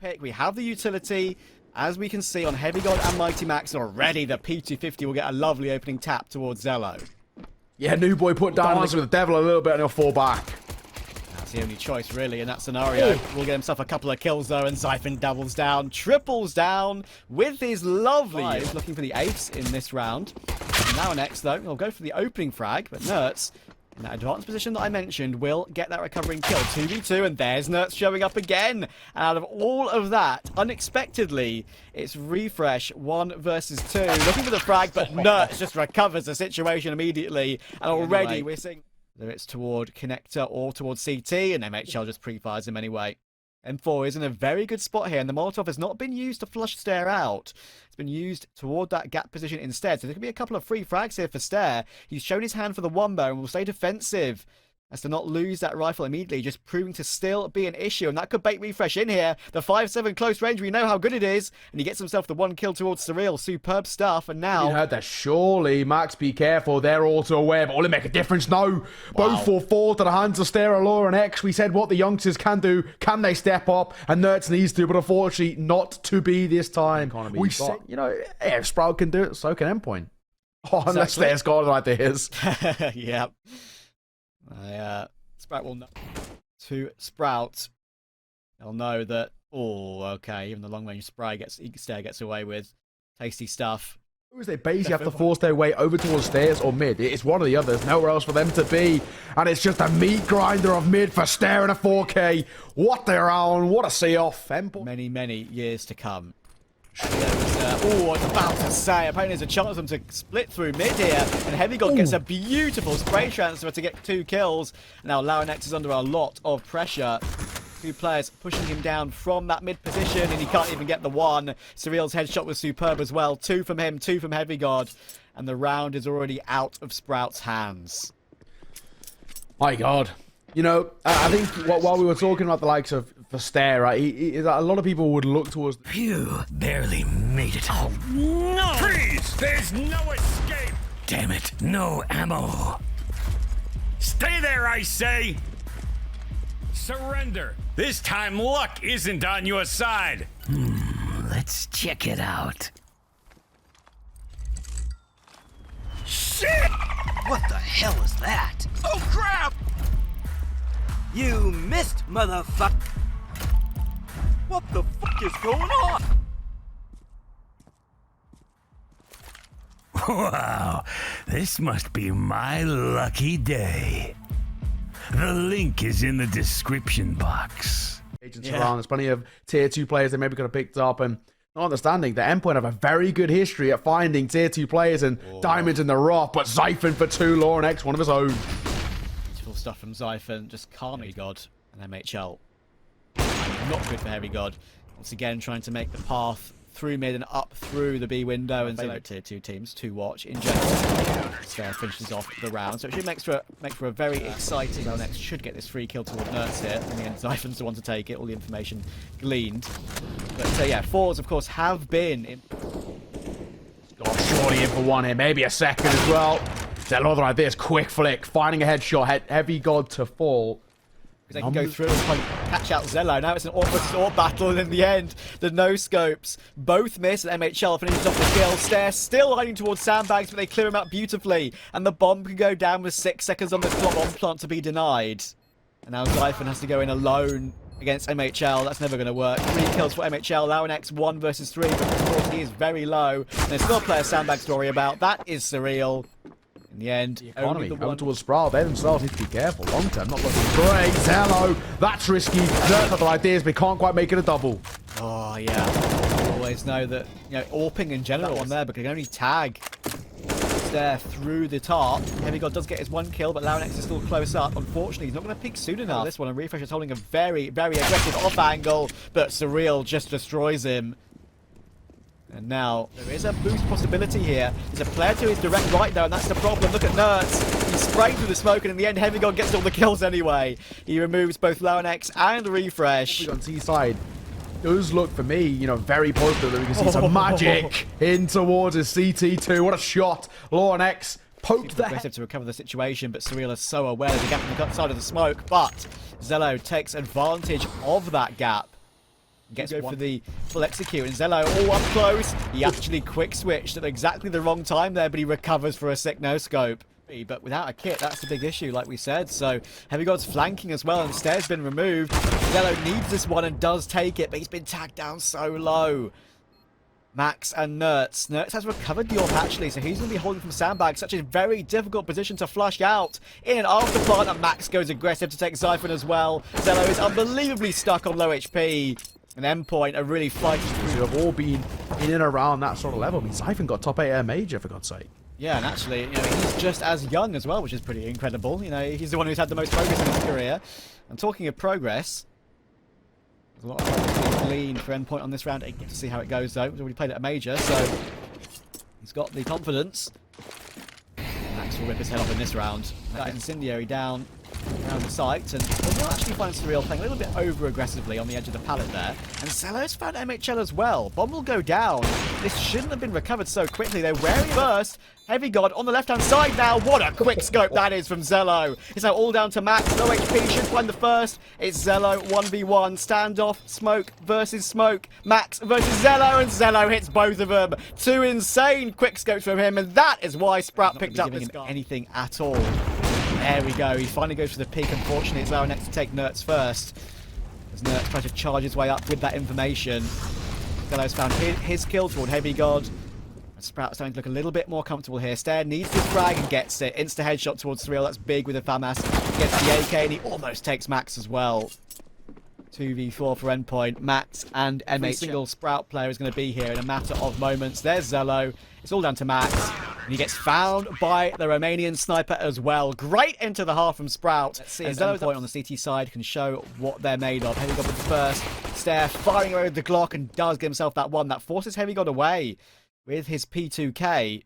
pick. We have the utility. As we can see on Heavy God and Mighty Max already, the P250 will get a lovely opening tap towards Zello. Yeah, New Boy put down with the devil a little bit and he'll fall back. That's the only choice, really, in that scenario. Will get himself a couple of kills, though, and Zyphon doubles down, triples down with his lovely... Looking for the ace in this round. And now next, though, he'll go for the opening frag, but Nertz, in that advanced position that I mentioned, will get that recovering kill. 2v2, and there's Nertz showing up again. And out of all of that, unexpectedly, it's Refresh 1 versus 2. Looking for the frag, but Nertz just recovers the situation immediately. And already we're seeing... whether it's toward Connector or towards CT, and MHL just pre-fires him anyway. M4 is in a very good spot here, and the Molotov has not been used to flush Stare out. It's been used toward that gap position instead, so there could be a couple of free frags here for Stare. He's shown his hand for the wombo and will stay defensive as to not lose that rifle immediately, just proving to still be an issue, and that could bait Refresh in here. The 5-7 close range, we know how good it is, and he gets himself the 1 kill towards Surreal. Superb stuff, and now... You heard that, surely. Max, be careful. They're also aware, but will it make a difference? No. Wow. Both will fall to the hands of Stare, Law, and X. We said what the youngsters can do. Can they step up? And Nertz needs to, but unfortunately, not to be this time. We said, you know, if Sprout can do it, so can Endpoint. Oh, unless Stare's got like this. Yep. Sprout will know. To Sprout, they'll know that, oh, okay, even the long-range spray Stare gets away with. Tasty stuff. They basically have to force their way over towards Stairs or mid. It's one or the other. There's nowhere else for them to be. And it's just a meat grinder of mid for Stare and a 4K. What they're on. What a see-off. Many, many years to come. Oh, I was about to say, apparently there's a chance for them to split through mid here, and Heavy God gets a beautiful spray transfer to get 2 kills. Now Laurenex is under a lot of pressure. 2 players pushing him down from that mid position, and he can't even get the 1. Surreal's headshot was superb as well. 2 from him, 2 from Heavy God, and the round is already out of Sprout's hands. My God. You know, I think while we were talking about the likes of Stare, right, a lot of people would look towards... Phew, barely made it. Oh, no! Freeze! There's no escape! Damn it, no ammo. Stay there, I say! Surrender. This time luck isn't on your side. Let's check it out. Shit! What the hell is that? Oh, crap! You missed, motherfucker! What the fuck is going on? Wow, this must be my lucky day. The link is in the description box. Agents around. There's plenty of tier 2 players that maybe could have picked up, and not understanding that Endpoint have a very good history at finding tier 2 players and diamonds in the rough, but Zyphon for 2, Law and X, one of his own. Beautiful stuff from Zyphon, just calmly God and MHL. Not good for Heavy God. Once again, trying to make the path through mid and up through the B window, and so tier 2 teams to watch in general. Stare finishes off the round, so it should make for a very exciting. Next should get this free kill toward Nertz here. In the end, Zyphon's the one to take it. All the information gleaned. But yeah, 4s of course have been in. Surely in for 1 here, maybe a second as well. Zello like this, quick flick, finding a headshot, Heavy God to fall. They can go through and catch out Zello. Now it's an awkward battle, and in the end, the no-scopes both miss, and MHL finishes off the kill. Stare still hiding towards sandbags, but they clear him out beautifully, and the bomb can go down with 6 seconds on the clock. Bomb plant to be denied. And now Zyphon has to go in alone against MHL. That's never going to work. 3 kills for MHL. Laurenex 1 versus 3, but of course he is very low. And there's still a player sandbags to worry about. That is Surreal. In the end, the economy over towards Sprout. They themselves need to be careful. Long term, not looking great. Zello, that's risky. There's other ideas, but can't quite make it a double. Oh yeah. Always know that, you know, AWPing in general on there, but can only tag Stare through the top. Heavy God does get his 1 kill, but Laurenex is still close up. Unfortunately, he's not going to peek soon enough. This one, and Refresh is holding a very, very aggressive off angle, but Surreal just destroys him. And now, there is a boost possibility here. There's a player to his direct right though, and that's the problem. Look at Nertz. He's spraying through the smoke, and in the end, Heavy God gets all the kills anyway. He removes both Laurenex and Refresh. On T side, does look for me, you know, very positive that we can see some magic in towards his CT2. What a shot. Laurenex poked the aggressive to recover the situation, but Surreal is so aware of the gap on the side of the smoke. But Zello takes advantage of that gap. Gets go for the full execute, and Zello all up close. He actually quick switched at exactly the wrong time there, but he recovers for a sick no-scope. But without a kit, that's the big issue, like we said. So HiGHLiGHTS flanking as well, and Stair's been removed. Zello needs this one and does take it, but he's been tagged down so low. Max and Nertz. Nertz has recovered the AWP actually, so he's going to be holding from sandbag. Such a very difficult position to flush out. In and after plant, and Max goes aggressive to take Zyphon as well. Zello is unbelievably stuck on low HP. And Endpoint are really fighting through. Have all been in and around that sort of level. I mean, Zyphon got top 8 air major, for God's sake. Yeah, and actually, you know, he's just as young as well, which is pretty incredible. You know, he's the one who's had the most progress in his career. And talking of progress, there's a lot of lean for Endpoint on this round. You get to see how it goes, though. He's already played at a major, so he's got the confidence. Max will rip his head off in this round. That incendiary down around the site, and we'll actually find Surreal playing a little bit over-aggressively on the edge of the pallet there. And Zello's found MHL as well. Bomb will go down. This shouldn't have been recovered so quickly. They're wearing first. HiGHLiGHTS on the left-hand side now. What a quick scope that is from Zello. It's now all down to Max. Low HP, should find the first. It's Zello 1v1. Standoff, smoke versus smoke. Max versus Zello, and Zello hits both of them. Two insane quick scopes from him, and that is why Sprout picked up this guy. Anything at all. There we go. He finally goes for the peak. Unfortunately, it's Laurenex to take Nertz first. As Nertz tries to charge his way up with that information. Zello's found his kill toward HiGHLiGHTS. Sprout's starting to look a little bit more comfortable here. Stair needs this frag and gets it. Insta headshot towards Surreal. That's big with a FAMAS. Gets the AK, and he almost takes Max as well. 2v4 for Endpoint. Max and MH. Every single Sprout player is going to be here in a matter of moments. There's Zello. It's all down to Max. And he gets found by the Romanian sniper as well. Great into the half from Sprout. Let's see if Endpoint on the CT side can show what they're made of. HiGHLiGHTS with the first. Stair firing away with the Glock and does get himself that one. That forces HiGHLiGHTS away with his P2K.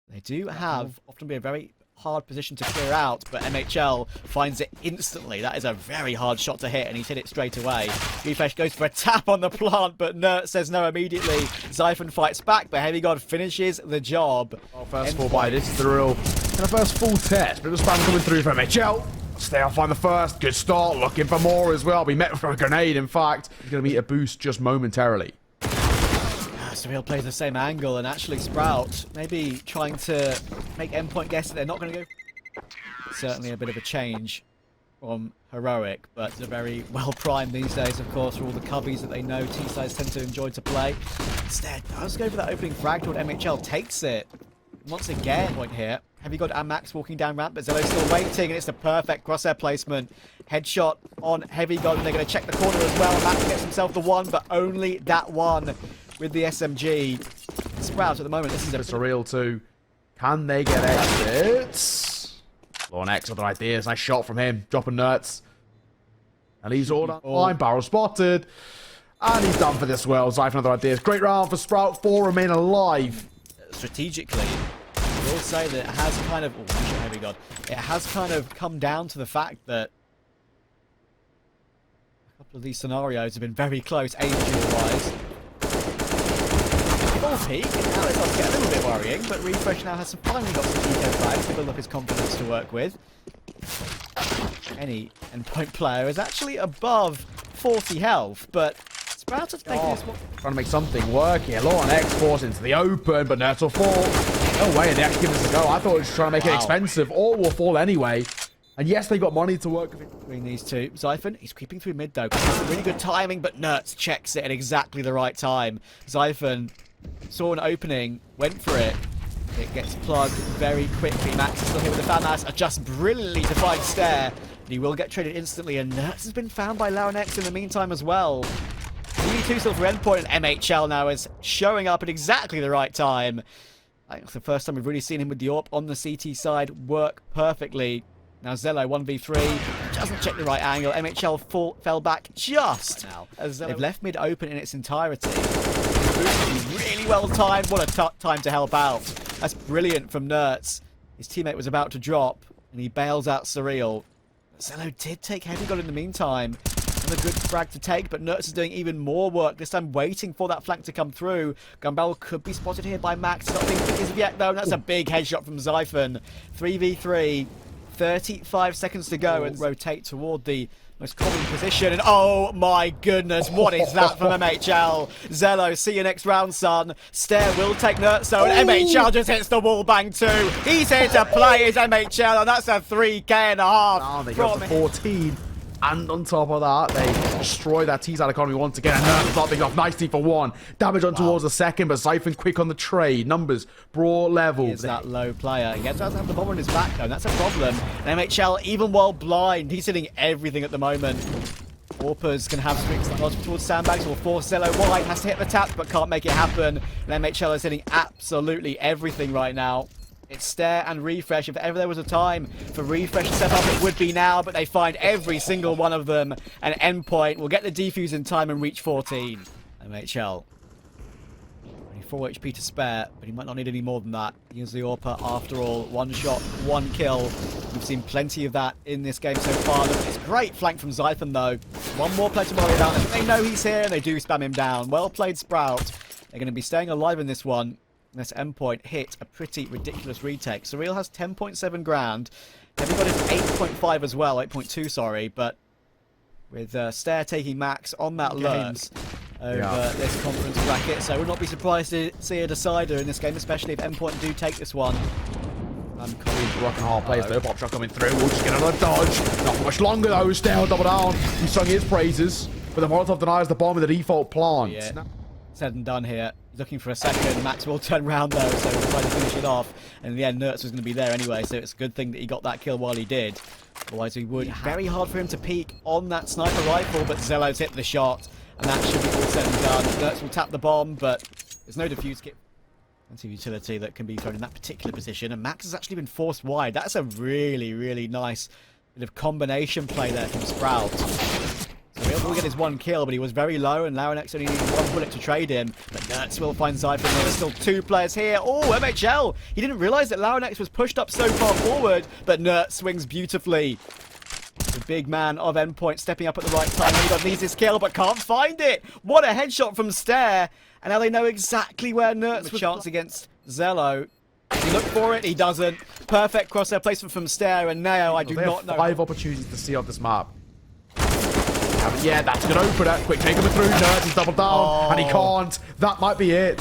They do have often be a very hard position to clear out, but MHL finds it instantly. That is a very hard shot to hit, and he's hit it straight away. Refresh goes for a tap on the plant, but Nertz says no immediately. Zyphon fights back, but HiGHLiGHTS finishes the job. Well, first full buy, this is the real kind of first full test, but the spam coming through from MHL. Stay off on the first, good start, looking for more as well. Be met with a grenade, in fact. He's going to meet a boost just momentarily. Surreal plays the same angle, and actually Sprout maybe trying to make Endpoint guess that they're not going to go. Certainly a bit of a change from Heroic, but they're very well primed these days, of course, for all the cubbies that they know T-sides tend to enjoy to play. Instead, does go for that opening frag toward MHL, takes it. Once again, point here. HiGHLiGHTS and Max walking down ramp, but Zello's still waiting, and it's the perfect crosshair placement. Headshot on HiGHLiGHTS, and they're going to check the corner as well. Max gets himself the one, but only that one. With the SMG. Sprout at the moment, this is a Surreal too. Can they get exits? Laurenex with ideas. Nice shot from him. Dropping Nertz. And he's all down the line. Barrel spotted. And he's done for this well. Zyphon other ideas. Great round for Sprout. 4 remain alive. Strategically, I will say that it has kind of... Oh, my God. It has kind of come down to the fact that a couple of these scenarios have been very close, age-wise. Full peak, and now it starts to get a little bit worrying, but Refresh now has finally got some GK flags to build up his confidence to work with. Any Endpoint player is actually above 40 health, but Sprout has taken this one. Trying to make something work here. Laurenex forced into the open, but Nertz will fall. No way, they actually give this a go. I thought it was trying to make it expensive. All will fall anyway. And yes, they got money to work with between these two. Zyphon, he's creeping through mid though. Really good timing, but Nertz checks it at exactly the right time. Zyphon saw an opening, went for it. It gets plugged very quickly. Max is still here with the FAMAS, adjusts brilliantly to find Stair. But he will get traded instantly, and Nertz has been found by Laurenex in the meantime as well. EV2 still for Endpoint, and MHL now is showing up at exactly the right time. I think it's the first time we've really seen him with the AWP on the CT side work perfectly. Now Zello 1v3, doesn't check the right angle. MHL fell back just now as they've left mid open in its entirety. Really well timed. What a time to help out. That's brilliant from Nertz. His teammate was about to drop, and he bails out Surreal. Zello did take HiGHLiGHTS in the meantime. And a good frag to take, but Nertz is doing even more work. This time waiting for that flank to come through. Gun barrel could be spotted here by Max. Not being picked as of yet, though. That's a big headshot from Zyphon. 3v3. 35 seconds to go and rotate toward the most common position. And oh my goodness, what is that from MHL? Zello, see you next round, son. Stare will take Nurtso, and MHL just hits the wall bang too. He's here to play his MHL, and that's a 3K and a half. Oh, they got to 14. And on top of that, they destroy that T-side economy once again. And Nurse starting off nicely for one. Damage on towards the second, but Xiphon quick on the trade. Numbers, broad level. He is that low player. He doesn't have the bomb on his back, though. That's a problem. And MHL, even while blind, he's hitting everything at the moment. Warpers can have streaks that logic towards sandbags or force Zello wide. Has to hit the tap, but can't make it happen. And MHL is hitting absolutely everything right now. It's stare and refresh. If ever there was a time for refresh to step up, it would be now, but they find every single one of them. And Endpoint will get the defuse in time and reach 14. MHL. Only 4 HP to spare, but he might not need any more than that. Use the AWP after all. One shot, one kill. We've seen plenty of that in this game so far. It's great flank from Xiphon though. One more player to worry about. They know he's here and they do spam him down. Well played, Sprout. They're going to be staying alive in this one. This Endpoint hit a pretty ridiculous retake. Surreal has 10.7 grand. Everybody's 8.5 as well, 8.2, sorry. But with Stare taking max on that lurks over this conference bracket, so we'll not be surprised to see a decider in this game, especially if Endpoint do take this one. Rocking hard plays though. Pop shot coming through. We'll just get another dodge. Not for much longer though. Stare double down. He sung his praises, but the Molotov denies the bomb with the default plant. Yeah. Said and done here. Looking for a second. Max will turn around though, so we'll try to finish it off. And in the end, Nertz was going to be there anyway, so it's a good thing that he got that kill while he did. Otherwise, he would. Very hard for him to peek on that sniper rifle, but Zello's hit the shot, and that should be all said and done. Nertz will tap the bomb, but there's no defuse kit. That's a utility that can be thrown in that particular position, and Max has actually been forced wide. That's a really, really nice bit of combination play there from Sprout. So he'll get his one kill, but he was very low, and Laurenex only needed one bullet to trade him. But Nertz will find Xiphon. There's still 2 players here. Oh, MHL! He didn't realize that Laurenex was pushed up so far forward, but Nertz swings beautifully. The big man of Endpoint stepping up at the right time. He needs his kill, but can't find it. What a headshot from Stare. And now they know exactly where Nertz was. Chance against Zello. Does he look for it? He doesn't. Perfect crosshair placement from Stare, and now I do not know. 5 opportunities to see off this map. Yeah, that's a good opener. Quick take him through. Nertz is double down, and he can't. That might be it.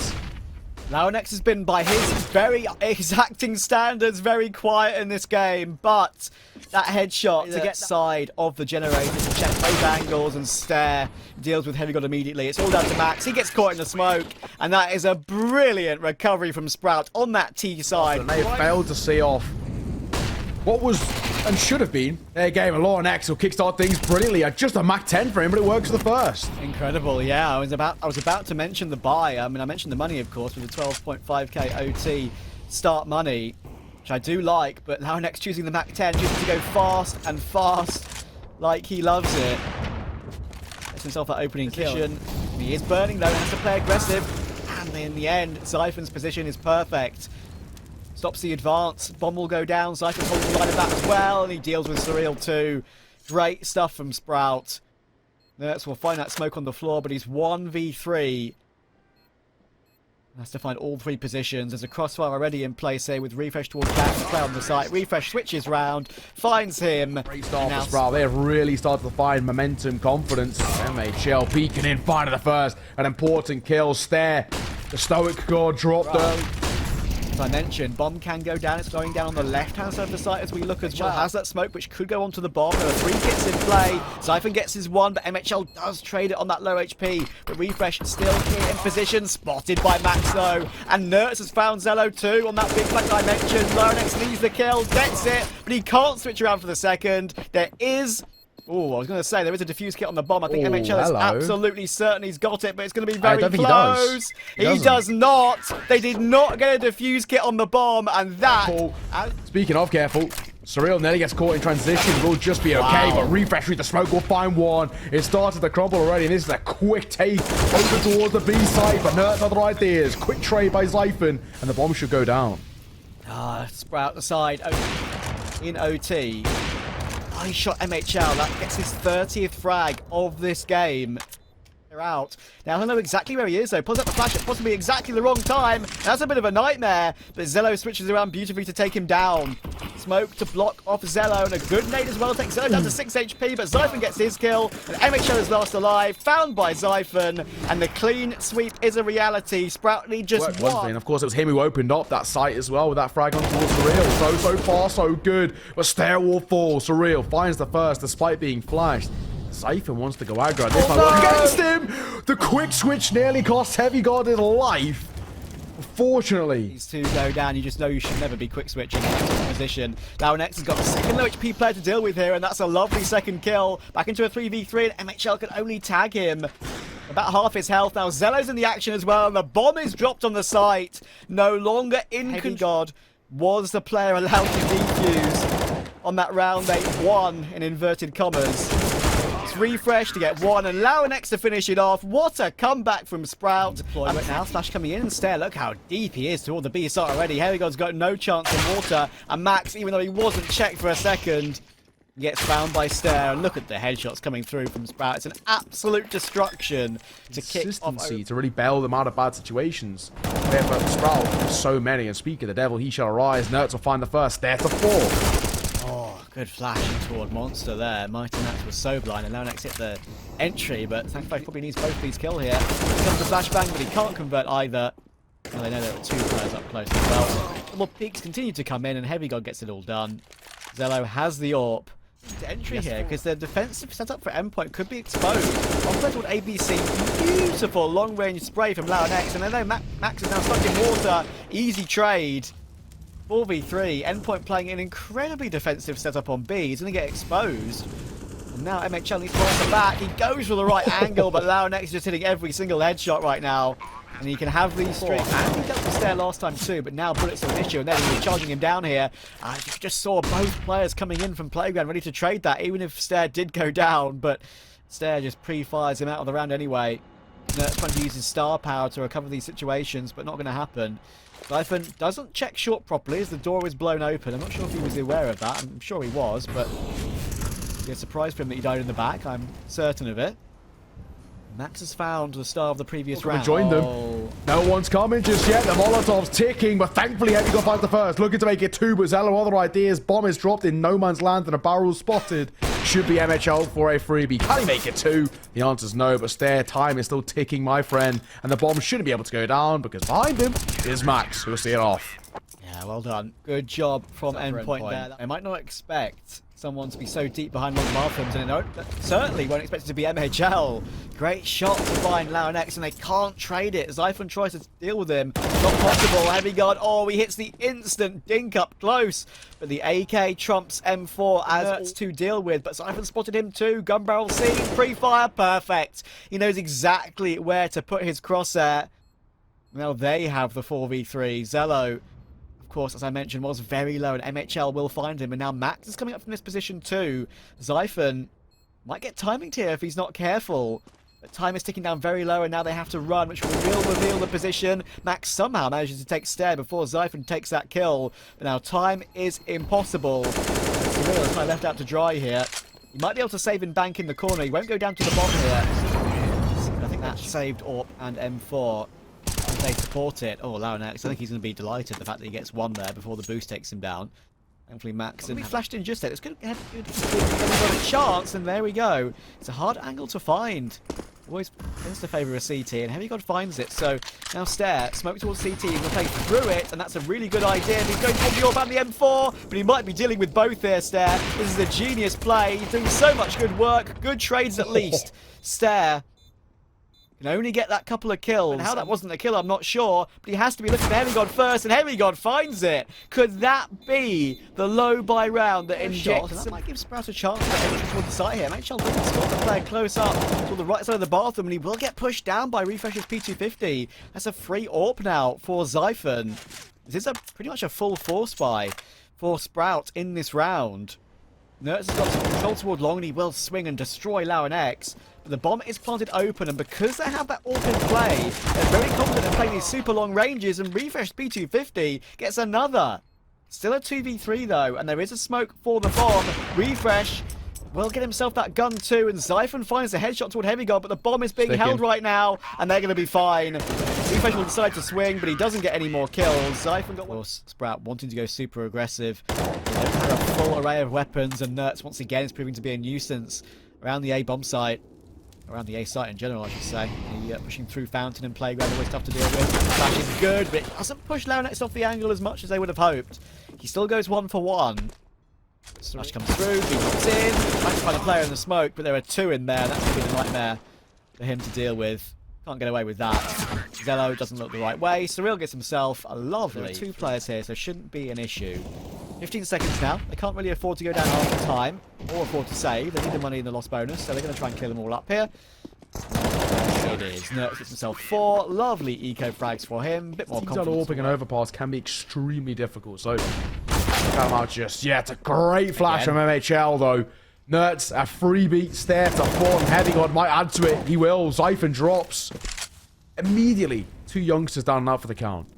Laurenex has been, by his very exacting standards, very quiet in this game, but that headshot to get side of the generator to check both angles and Stare deals with Heavy God immediately. It's all down to Max. He gets caught in the smoke, and that is a brilliant recovery from Sprout on that T side. And they failed to see off what was and should have been their game. And Laurenex will kickstart things brilliantly at just a Mach 10 for him, but it works for the first. Incredible, yeah. I was about to mention the buy. I mean, I mentioned the money, of course, with the 12.5k OT start money, which I do like. But Laurenex choosing the Mach 10, choosing to go fast and fast, like he loves it. Gets himself that opening kill. He is burning though, and has to play aggressive. And in the end, Xiphon's position is perfect. Stops the advance. Bomb will go down. Xiphon holds the line of that as well. And he deals with Surreal too. Great stuff from Sprout. Nertz will find that smoke on the floor, but he's 1v3. Has to find all 3 positions. There's a crossfire already in place here with Refresh towards back. Play on the site. Refresh switches round. Finds him. Great start for Sprout. They have really started to find momentum, confidence. MHL peeking in, finding the first. An important kill. Stare. The Stoic God dropped them. As I mentioned, bomb can go down. It's going down on the left-hand side of the site as we look as well. Has that smoke, which could go onto the bomb. There are 3 kits in play. Xiphon gets his one, but MHL does trade it on that low HP. But Refresh still here in position. Spotted by Max, though. And Nertz has found Zello, too, on that big flank I mentioned. Laurenex needs the kill, gets it, but he can't switch around for the second. There is... Oh, I was going to say, there is a defuse kit on the bomb. I think MHL is absolutely certain he's got it, but it's going to be very close. He does not. They did not get a defuse kit on the bomb, and that... Speaking of careful, Surreal nearly gets caught in transition. Will just be okay, but Refresh with the smoke will find one. It started to crumble already, and this is a quick take over towards the B side, but Nertz other ideas. Quick trade by Xiphon, and the bomb should go down. Sprout the side in OT. Nice shot MHL. That gets his 30th frag of this game. out. Now, I know exactly where he is, though. Pulls up the flash at possibly exactly the wrong time. That's a bit of a nightmare, but Zello switches around beautifully to take him down. Smoke to block off Zello, and a good nade as well. Takes Zello down to 6 HP, but Zyphon gets his kill, and MHL is last alive, found by Zyphon, and the clean sweep is a reality. Sprout need just one thing. Of course, it was him who opened up that site as well with that frag on towards Surreal. So far, so good. But stair wall falls. Surreal finds the first despite being flashed. Zyphon wants to go aggro. This time against him. The quick switch nearly costs HiGHLiGHTS his life. Fortunately, these two go down. You just know you should never be quick switching in that position. LowerNex has got a second low HP player to deal with here, and that's a lovely second kill. Back into a 3v3, and MHL can only tag him. About half his health. Now Zello's in the action as well, and the bomb is dropped on the site. No longer in God was the player allowed to defuse on that round 8-1 in inverted commas. It's refresh to get one, and LowerNex to finish it off. What a comeback from Sprout. Deployment now. Flash coming in and Stare. Look how deep he is toward the B site already. HiGHLiGHTS got no chance in water, and Max, even though he wasn't checked for a second, gets found by Stare, and look at the headshots coming through from Sprout. It's an absolute destruction to kick off. To really bail them out of bad situations. There for Sprout, so many. And speaking of the devil, he shall arise. Nerds will find the first. Stare to 4. Oh, good flashing toward Monster there. Mighty Max was so blind, and LowerNex hit the entry, but thankfully probably needs both these kill here. Here comes the flashbang, but he can't convert either. Well, they know there are 2 players up close as well. The more peaks continue to come in, and HiGHLiGHTS gets it all done. Zello has the AWP to entry here, because their defensive setup for Endpoint could be exposed. On toward ABC, beautiful long-range spray from LowerNex, and then Max is now stuck in water. Easy trade. 4v3, Endpoint playing an incredibly defensive setup on B. He's going to get exposed. And now MHL needs to answer back. He goes for the right angle, but LowerNex is just hitting every single headshot right now. And he can have these streaks. And he dealt with Stare last time too, but now bullets are an issue, and then he's charging him down here. You just saw both players coming in from Playground ready to trade that, even if Stare did go down, but Stare just pre-fires him out of the round anyway. Nert's trying to use his star power to recover these situations, but not going to happen. Zyphon doesn't check short properly as the door is blown open. I'm not sure if he was aware of that. I'm sure he was, but it's a surprise for him that he died in the back. I'm certain of it. Max has found the star of the previous round. Joined them. No one's coming just yet. The Molotov's ticking, but thankfully HiGHLiGHTS finds the first. Looking to make it 2, but Zello other ideas. Bomb is dropped in no man's land and a barrel spotted. Should be MHL for a freebie. Can he make it 2? The answer's no, but Stare, time is still ticking, my friend. And the bomb shouldn't be able to go down because behind him is Max, who'll see it off. Yeah, well done. Good job from Endpoint there. I might not expect someone to be so deep behind one of the bathrooms, and certainly won't expect it to be MHL. Great shot to find LowerNex, and they can't trade it. Zyphon tries to deal with him. Not possible. HiGHLiGHTS, oh, he hits the instant dink up close. But the AK trumps M4 as to deal with. But Zyphon spotted him too. Gun barrel seen. Pre-fire. Perfect. He knows exactly where to put his crosshair. Now they have the 4v3. Zello, of course, as I mentioned, was very low, and MHL will find him. And now Max is coming up from this position too. Zyphon might get timing here if he's not careful. But time is ticking down very low, and now they have to run, which will reveal the position. Max somehow manages to take Stare before Zyphon takes that kill. But now time is impossible. Surreal is left out to dry here. He might be able to save and bank in the corner. He won't go down to the bottom here. I think that saved AWP and M4. They support it. Oh, LowerNex, I think he's going to be delighted the fact that he gets 1 there before the boost takes him down. Thankfully, Max and he flashed in just there. It's good. Got a chance, and there we go. It's a hard angle to find. Always tends to favour a CT, and HiGHLiGHTS finds it. So now Stare, smoke towards CT, he's going to play through it, and that's a really good idea. And he's going for the AWP and the M4, but he might be dealing with both here, Stare. This is a genius play. He's doing so much good work. Good trades at least. Stare can only get that couple of kills. And how that wasn't a kill, I'm not sure. But he has to be looking for HiGHLiGHTS first, and HiGHLiGHTS finds it. Could that be the low buy round that injects? And that might give Sprout a chance to enter toward the side here. MHL doesn't spot the player close up to the right side of the bathroom, and he will get pushed down by Refresh's P250. That's a free AWP now for Zyphon. This is pretty much a full force buy for Sprout in this round. Nertz has got some control toward long, and he will swing and destroy LowerNex. But the bomb is planted open, and because they have that AWP in play, they're very confident in playing these super long ranges, and Refresh P250 gets another. Still a 2v3 though, and there is a smoke for the bomb. Refresh will get himself that gun too, and Zyphon finds the headshot toward HiGHLiGHTS, but the bomb is being held right now, and they're going to be fine. Refresh will decide to swing, but he doesn't get any more kills. Zyphon got one. Sprout wanting to go super aggressive. They don't have a full array of weapons, and Nertz once again is proving to be a nuisance around the A bomb site. Around the A site in general, I should say. Pushing through Fountain and Playground, always tough to deal with. Flash is good, but it doesn't push LowerNext off the angle as much as they would have hoped. He still goes 1 for 1. Flash comes through, he drops in. Trying to find a player in the smoke, but there are 2 in there. That's going to be a nightmare for him to deal with. Can't get away with that. Zello doesn't look the right way. Surreal gets himself a lovely. There are 2 players here, so shouldn't be an issue. 15 seconds now. They can't really afford to go down half the time or afford to save. They need the money in the loss bonus, so they're going to try and clear them all up here. It is. Nertz gets himself 4. Lovely eco frags for him. Bit more confidence. AWPing an overpass can be extremely difficult, so come out just yet. A great flash from MHL, though. Nertz, a freebie stare to 4, and HiGHLiGHTS might add to it. He will. Zyphon drops. Immediately, 2 youngsters down and out for the count.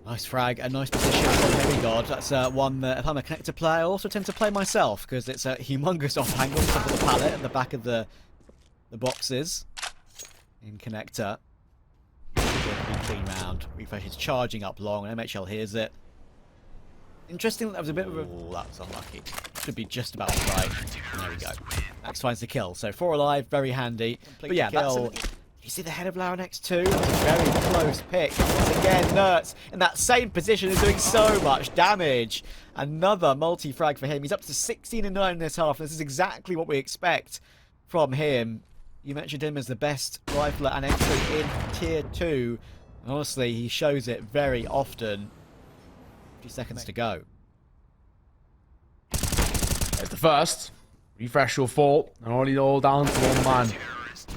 Nice frag, a nice position from HiGHLiGHTS. That's one that if I'm a connector player, I also tend to play myself, because it's a humongous off angle on top of the pallet at the back of the boxes in connector. Clean round. Refresh is charging up long, and MHL hears it. Interesting that there was a bit of a... Oh, that was unlucky. Should be just about right. There we go. Max finds the kill. So 4 alive, very handy. But yeah, that's... You see the head of LowerNext too? Very close pick. Once again, Nertz in that same position is doing so much damage. Another multi-frag for him. He's up to 16-9 in this half. This is exactly what we expect from him. You mentioned him as the best rifler and entry in Tier 2. And honestly, he shows it very often. 50 seconds to go. At the first, refresh will fall, and only all down to 1 man.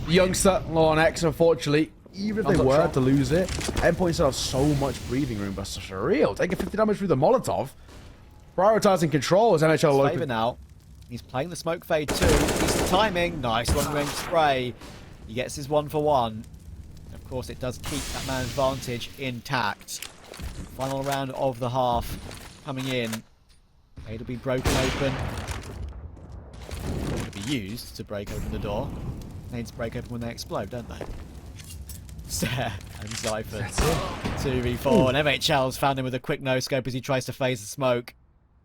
The youngster, LowerNext, unfortunately, even if they were to lose it, Endpoint still have so much breathing room, but Surreal taking 50 damage through the Molotov. Prioritizing control as NHL looking. Now. He's playing the smoke fade too. He's the timing. Nice long range spray. He gets his 1 for 1. Of course, it does keep that man's advantage intact. Final round of the half coming in. It'll be broken open. It'll be used to break open the door. Nades break open when they explode, don't they? Stare and Zyphon. 2v4, and MHL's found him with a quick no-scope as he tries to phase the smoke.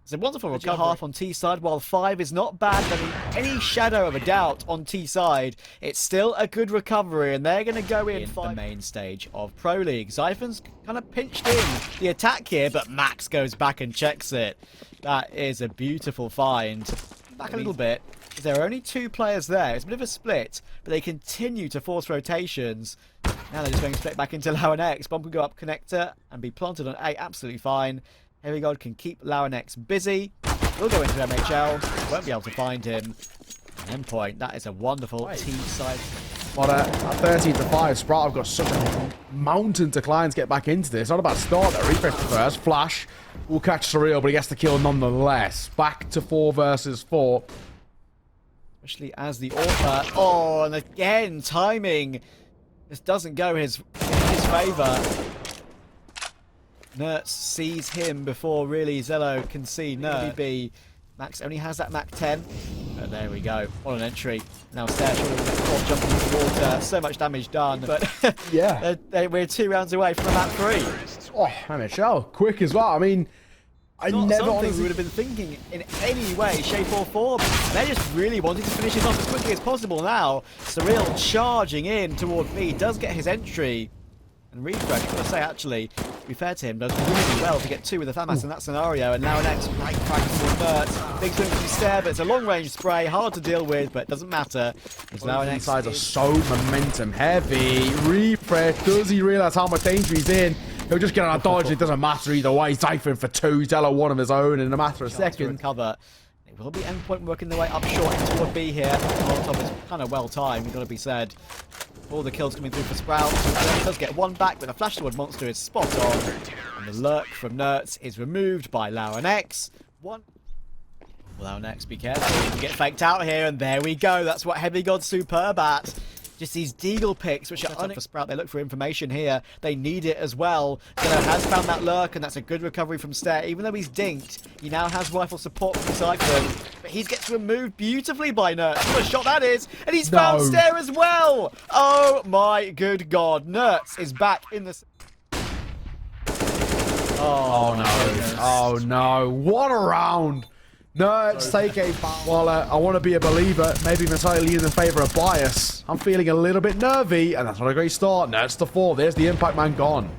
It's a wonderful recovery. Half on T side, while 5 is not bad, but in any shadow of a doubt on T side, it's still a good recovery, and they're going to go in the main stage of Pro League. Zyphon's kind of pinched in the attack here, but Max goes back and checks it. That is a beautiful find. Back a little bit. There are only 2 players there. It's a bit of a split, but they continue to force rotations. Now they're just going to split back into LowerNext. Bomb can go up connector and be planted on A. Absolutely fine. HiGHLiGHTS can keep LowerNext busy. We'll go into MHL. Won't be able to find him. Endpoint. That is a wonderful T-side. But at 13-5, Sprout have got such a mountain to climb to get back into this. Not about start there. Refresh first. Flash will catch Surreal, but he gets the kill nonetheless. Back to 4 versus 4. Especially as the author. Oh, and again, timing. This doesn't go his favour. Nertz sees him before really Zello can see Nertz. Max only has that Mac 10. But there we go. What an entry. Now Stair jumping into the water. So much damage done. But yeah, we're 2 rounds away from the Mac 3. Oh, MHL, quick as well. I mean, Not something we would have been thinking in any way, shape or form. They're just really wanting to finish this off as quickly as possible now. Surreal charging in toward B. Does get his entry. And Refresh, I've got to say, actually, to be fair to him, does really well to get 2 with the FAMAS in that scenario. And now an X right back toward Nertz. Big swing from Stair, but it's a long-range spray. Hard to deal with, but it doesn't matter. Because now an X sides are so momentum heavy. Refresh, does he realise how much danger he's in? He'll just get on a dodge. It doesn't matter either way. Zyphon for 2. Zello 1 of his own in a matter of seconds. Cover. It will be Endpoint working their way up short toward B here. Molotov is kind of well timed, got to be said. All the kills coming through for Sprout. He does get 1 back, but the flash toward Monster is spot on. And the lurk from Nertz is removed by LowerNext. LowerNext, be careful. You can get faked out here, and there we go. That's what HiGHLiGHTS superb at. Just these deagle picks, which are for Sprout. They look for information here. They need it as well. Zelo has found that lurk, and that's a good recovery from Stair. Even though he's dinked, he now has rifle support from Zyphon. But he gets removed beautifully by Nertz. What a shot that is! And he's found Stair as well! Oh my good god. Nertz is back in the... Oh no. Oh no. What a round. Nertz take a foul. Well, I want to be a believer. Maybe even slightly lean in favor of bias. I'm feeling a little bit nervy, and that's not a great start. Nertz to 4. There's the impact man gone.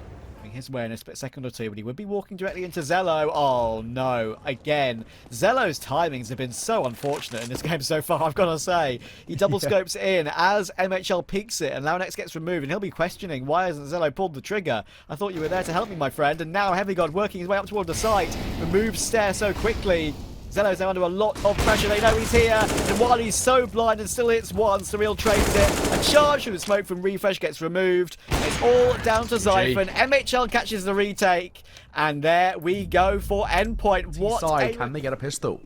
His way in a split second or two, but he would be walking directly into Zelo. Oh no, again. Zelo's timings have been so unfortunate in this game so far, I've got to say. He double scopes in as MHL peeks it, and Launex gets removed, and he'll be questioning, why hasn't Zelo pulled the trigger? I thought you were there to help me, my friend, and now HiGHLiGHTS working his way up toward the site, removes Stair so quickly. Zelo's now under a lot of pressure. They know he's here. And while he's so blind and still hits one, Surreal trades it. A charge through the smoke from Refresh gets removed. It's all down to Zyphon. MHL catches the retake. And there we go for Endpoint. What can they get a pistol?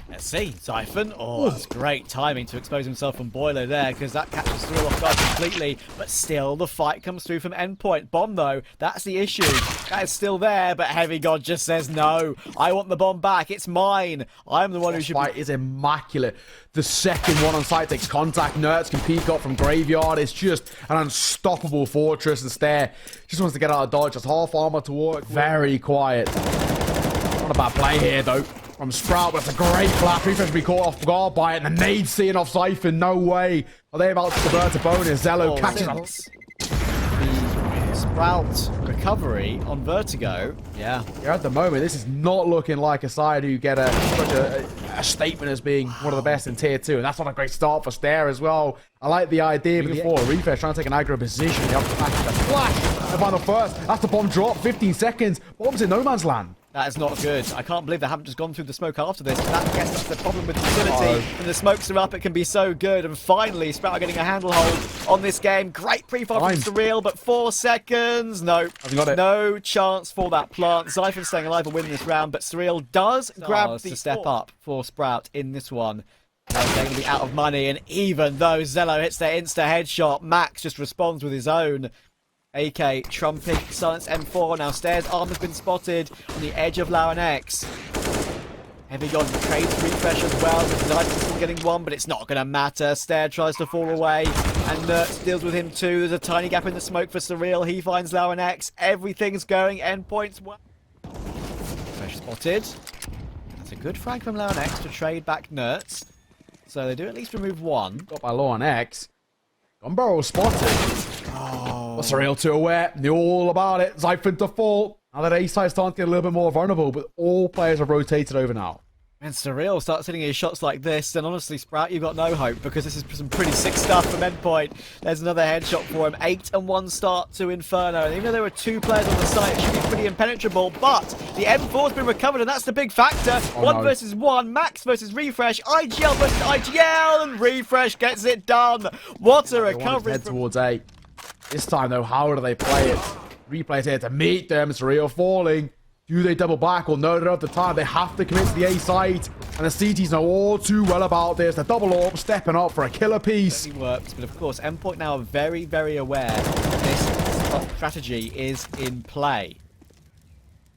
Let's see. Zyphon. Oh, that's great timing to expose himself from Boiler there, because that catches Surreal off guard completely. But still, the fight comes through from Endpoint. Bomb, though, that's the issue. That is still there, but Heavy God just says, no, I want the bomb back. It's mine. I'm the one who should be... Fight is immaculate. The second one on site takes contact. Nertz can peek up from Graveyard. It's just an unstoppable fortress, and Stair just wants to get out of dodge. Just half armor to work. Very quiet. Not a bad play here, though. From Sprout, but it's a great flash. Refresh be caught off guard by it. And the nade seeing off Zyphon. No way. Are they about to convert a bonus? Zelo catches up. The Sprout recovery on Vertigo. Yeah, at the moment, this is not looking like a side who get such a statement as being one of the best in tier 2. And that's not a great start for Stair as well. I like the idea before. Refresh trying to take an aggro position. They have to package the flash. And by the first, that's the bomb drop. 15 seconds. Bomb's in no man's land. That is not good. I can't believe they haven't just gone through the smoke after this. I guess that's the problem with utility. When the smokes are up, it can be so good. And finally, Sprout are getting a handle hold on this game. Great pre-fire from Surreal, but 4 seconds. No, no chance for that plant. Zyphon staying alive and winning this round, but Surreal does grab the step up for Sprout in this one. They're going to be out of money, and even though Zelo hits their insta headshot, Max just responds with his own. AK trumping Silence M4. Now Stair's arm has been spotted on the edge of Launex. Heavy God trades Refresh as well. Zyphon's still getting one, but it's not going to matter. Stair tries to fall away, and Nertz deals with him too. There's a tiny gap in the smoke for Surreal. He finds Launex. Everything's going Endpoint's way. Refresh spotted. That's a good frag from Launex to trade back Nertz. So they do at least remove one. Got by Launex. Gunbarrel spotted. Oh. Surreal too aware. Knew all about it. Zyphon to fall. Now that A side's starting to get a little bit more vulnerable, but all players have rotated over now. And Surreal starts hitting his shots like this, then honestly, Sprout, you've got no hope, because this is some pretty sick stuff from Endpoint. There's another headshot for him. 8-1 start to Inferno. And even though there were 2 players on the site, it should be pretty impenetrable. But the M4's been recovered, and that's the big factor. 1 versus 1. Max versus Refresh. IGL versus IGL. And Refresh gets it done. What a recovery. Head towards A. This time, though, how do they play it? Replay's here to meet them. Surreal falling. Do they double back or no? At the time, they have to commit to the A site. And the CTs know all too well about this. The double AWP stepping up for a killer piece. It works, but of course, Endpoint now are very, very aware that this strategy is in play.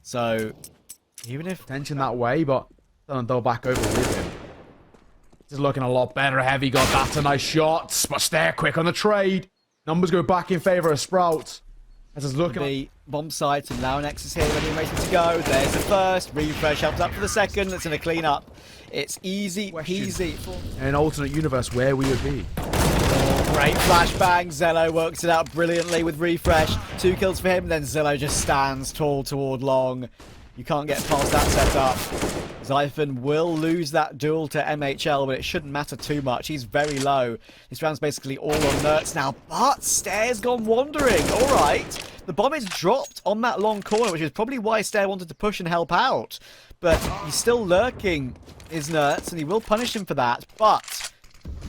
So, even if... Tension that way, but doesn't double back over with him. This is looking a lot better. Heavy got that's a nice shot. But Stair quick on the trade. Numbers go back in favor of Sprout. This is looking the bomb site, and Launex is here ready and waiting to go. There's the first. Refresh helps up for the second. It's in a clean up. It's easy peasy. In an alternate universe, where we would be. Oh, great flashbang. Zelo works it out brilliantly with Refresh. 2 kills for him. Then Zelo just stands tall toward long. You can't get past that setup. Zyphon will lose that duel to MHL, but it shouldn't matter too much. He's very low. This round's basically all on Nertz now, but Stair's gone wandering. All right. The bomb is dropped on that long corner, which is probably why Stair wanted to push and help out. But he's still lurking, is Nertz, and he will punish him for that. But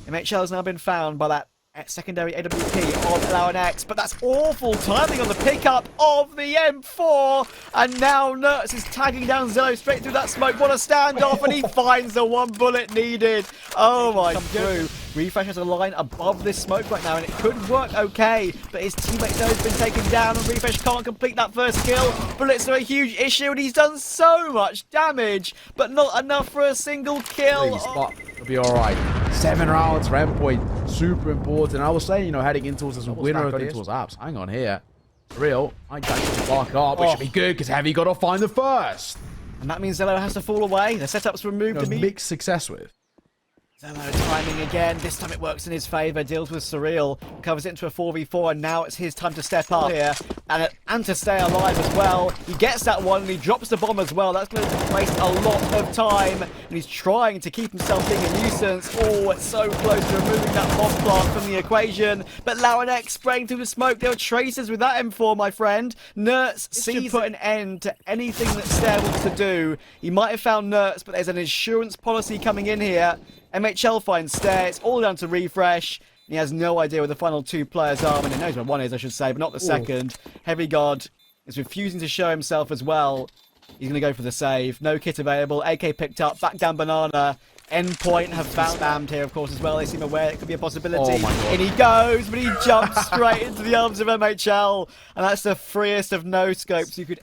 MHL has now been found by that secondary AWP on LNX, but that's awful timing on the pickup of the M4, and now Nertz is tagging down Zello straight through that smoke. What a standoff, and he finds the one bullet needed. Oh my god. Refresh has a line above this smoke right now, and it could work okay, but his teammate Zello's been taken down, and Refresh can't complete that first kill. Bullets are a huge issue, and he's done so much damage, but not enough for a single kill. Please, but it'll be alright. 7 rounds for Endpoint. Super important. I was saying, you know, heading into us as a winner of this. Apps. Hang on here. For real. I got to spark up, which should be good because Heavy got to find the first. And that means Zello has to fall away. The setup's removed immediately. Mixed success with. Zello timing again. This time it works in his favour. Deals with Surreal. Covers it into a 4v4. And now it's his time to step up here. And to stay alive as well. He gets that one and he drops the bomb as well. That's going to waste a lot of time. And he's trying to keep himself being a nuisance. Oh, it's so close to removing that bomb plant from the equation. But LNX spraying through the smoke. There are traces with that M4, my friend. Nertz sees to put an end to anything that Stair wants to do. He might have found Nertz, but there's an insurance policy coming in here. MHL finds Stair. It's all down to Refresh. He has no idea where the final 2 players are. I mean, he knows where one is, I should say, but not the second. Heavy God is refusing to show himself as well. He's going to go for the save. No kit available. AK picked up. Back down Banana. Endpoint have found spammed here, of course, as well. They seem aware it could be a possibility. Oh my God. In he goes, but he jumps straight into the arms of MHL. And that's the freest of no scopes you could...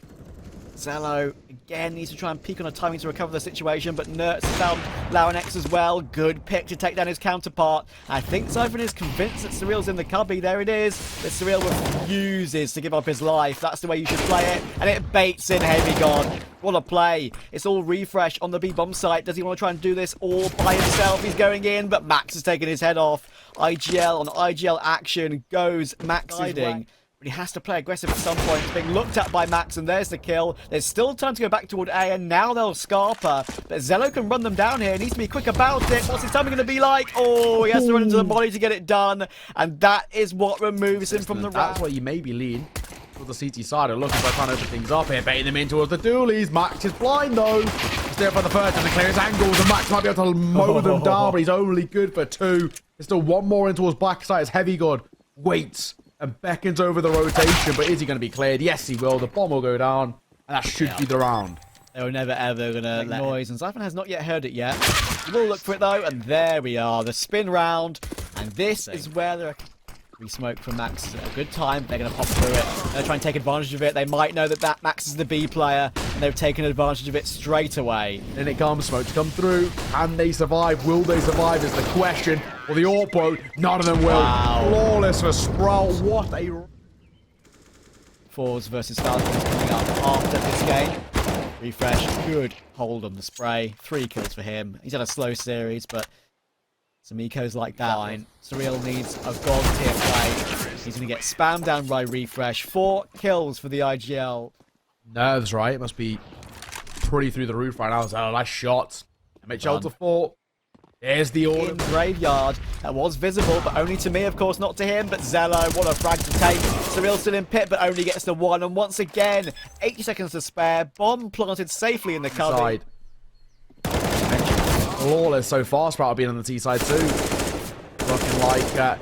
Zello again needs to try and peek on a timing to recover the situation, but Nertz found LNX as well. Good pick to take down his counterpart. I think Siphon is convinced that Surreal's in the cubby. There it is. But Surreal refuses to give up his life. That's the way you should play it. And it baits in Heavy God. What a play. It's all Refresh on the B-bomb site. Does he want to try and do this all by himself? He's going in, but Max has taken his head off. IGL on IGL action goes Max hiding. But he has to play aggressive at some point. It's being looked at by Max, and there's the kill. There's still time to go back toward A, and now they'll Scarper. But Zello can run them down here. He needs to be quick about it. What's his timing going to be like? Oh, he has to run into the body to get it done. And that is what removes him from the round. That's where you maybe lean to the CT side. And looking for trying to open things up here, baiting them in towards the dualies. Max is blind, though. He's there for the first and to clear his angles, and Max might be able to mow them down, but he's only good for 2. There's still one more in towards black side as Heavy God waits and beckons over the rotation, but is he going to be cleared? Yes, he will. The bomb will go down, and that should be the round. They were never ever going to let noise, and Siphon has not yet heard it yet. We'll look for it though, and there we are, the spin round, and this is where they're... Re-smoke from Max at a good time. They're going to pop through it. They're trying to take advantage of it. They might know that Max is the B player, and they've taken advantage of it straight away. In it comes. Smoke to come through. Can they survive? Will they survive is the question. Well, the Orpo, none of them will. Wow. Flawless for Sprout. What a... Fours versus Falcons coming up after this game. Refresh, good hold on the spray. 3 kills for him. He's had a slow series, but... some ecos like that. Fine. Surreal needs a god tier play. He's going to get spammed down by Refresh. 4 kills for the IGL. Nerves, right? It must be pretty through the roof right now. So nice shots. MHL to 4. There's the order. In graveyard. That was visible, but only to me, of course, not to him. But Zello, what a frag to take. Surreal still in pit, but only gets the 1. And once again, 80 seconds to spare. Bomb planted safely in the cubby. Flawless so far. Sprout being on the T side too. Looking like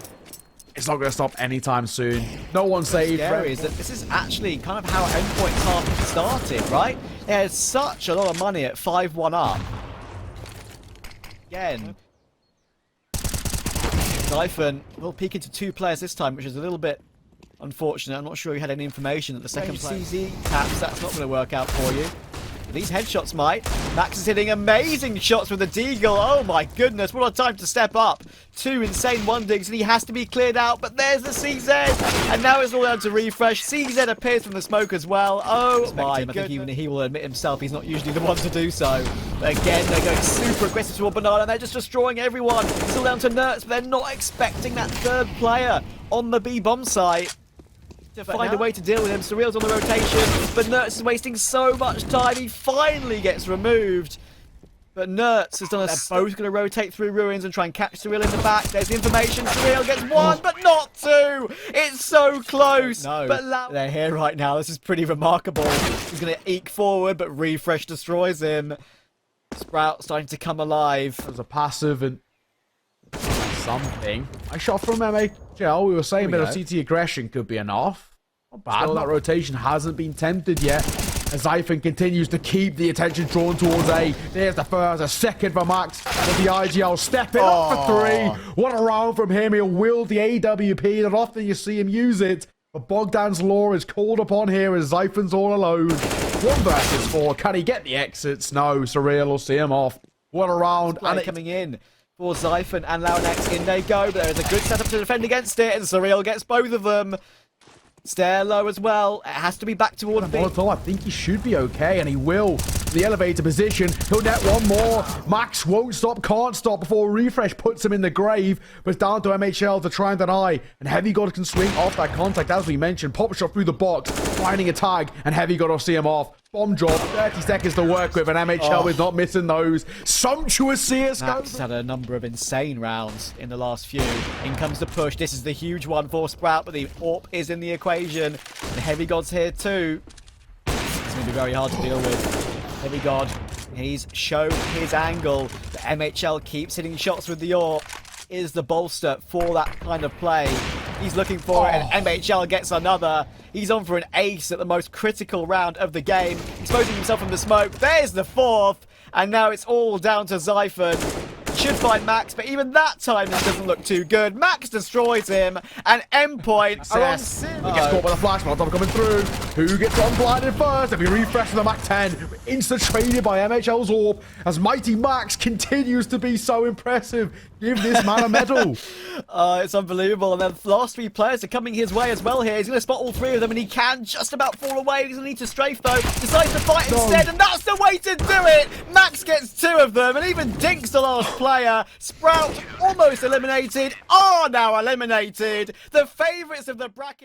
it's not going to stop anytime soon. No one saved. Scary is that this is actually kind of how Endpoint half started, right? They had such a lot of money at 5-1 up. Again, Siphon will peek into 2 players this time, which is a little bit unfortunate. I'm not sure he had any information that the second player CZ taps. That's not going to work out for you. These headshots might. Max is hitting amazing shots with the Deagle. Oh my goodness, what a time to step up. 2 insane 1-digs, and he has to be cleared out. But there's the CZ, and now it's all down to Refresh. CZ appears from the smoke as well. Oh my goodness. I think even he will admit himself he's not usually the one to do so. But again, they're going super aggressive toward Banana, and they're just destroying everyone. Still down to Nertz, but they're not expecting that 3rd player on the B-bomb site. To find a way to deal with him. Surreal's on the rotation, but Nertz is wasting so much time. He finally gets removed. But Nertz has done a... They're both going to rotate through ruins and try and catch Surreal in the back. There's the information. Surreal gets 1, but not 2. It's so close. No, but they're here right now. This is pretty remarkable. He's going to eke forward, but Refresh destroys him. Sprout starting to come alive. There's a passive and... something. I shot from MHL. We were saying a bit of CT aggression could be enough. Not bad. Still, that rotation hasn't been tempted yet. As Zyphon continues to keep the attention drawn towards A. There's the first, a second for Max. With the IGL stepping up for 3. What a round from him. He'll wield the AWP. Not often you see him use it. But Bogdan's law is called upon here as Zyphon's all alone. 1 versus 4. Can he get the exits? No. Surreal will see him off. What a round. And coming in for Zyphon and Launex. In they go. But there is a good setup to defend against it. And Surreal gets both of them. Stair low as well. It has to be back toward B. I think he should be okay, and he will. The elevator position. He'll net one more. Max won't stop, can't stop before refresh puts him in the grave. But it's down to MHL to try and deny. And Heavy God can swing off that contact, as we mentioned. Pop shot through the box, finding a tag, and Heavy God will see him off. Bomb drop, 30 seconds to work with, and MHL is not missing those. Sumptuous CSGO. Max had a number of insane rounds in the last few. In comes the push. This is the huge one for Sprout, but the AWP is in the equation. The Heavy God's here too. It's going to be very hard to deal with. Heavy God, he's shown his angle. The MHL keeps hitting shots with the AWP. Is the bolster for that kind of play. He's looking for it, and MHL gets another. He's on for an ace at the most critical round of the game, exposing himself from the smoke. There's the 4th, and now it's all down to Zyphon. Should find Max, but even that time this doesn't look too good. Max destroys him, and Endpoint are on sin. He gets caught by the flash, Molotov coming through. Who gets on blinded first? If we refresh with the Mac 10, instant traded by MHL's AWP as Mighty Max continues to be so impressive. Give this man a medal. It's unbelievable, and the last 3 players are coming his way as well here. He's going to spot all 3 of them, and he can just about fall away. He's going to need to strafe, though. Decides to fight instead, and that's the way to do it. Max gets 2 of them, and even Dink's the last player. Sprout almost eliminated, are now eliminated. The favourites of the bracket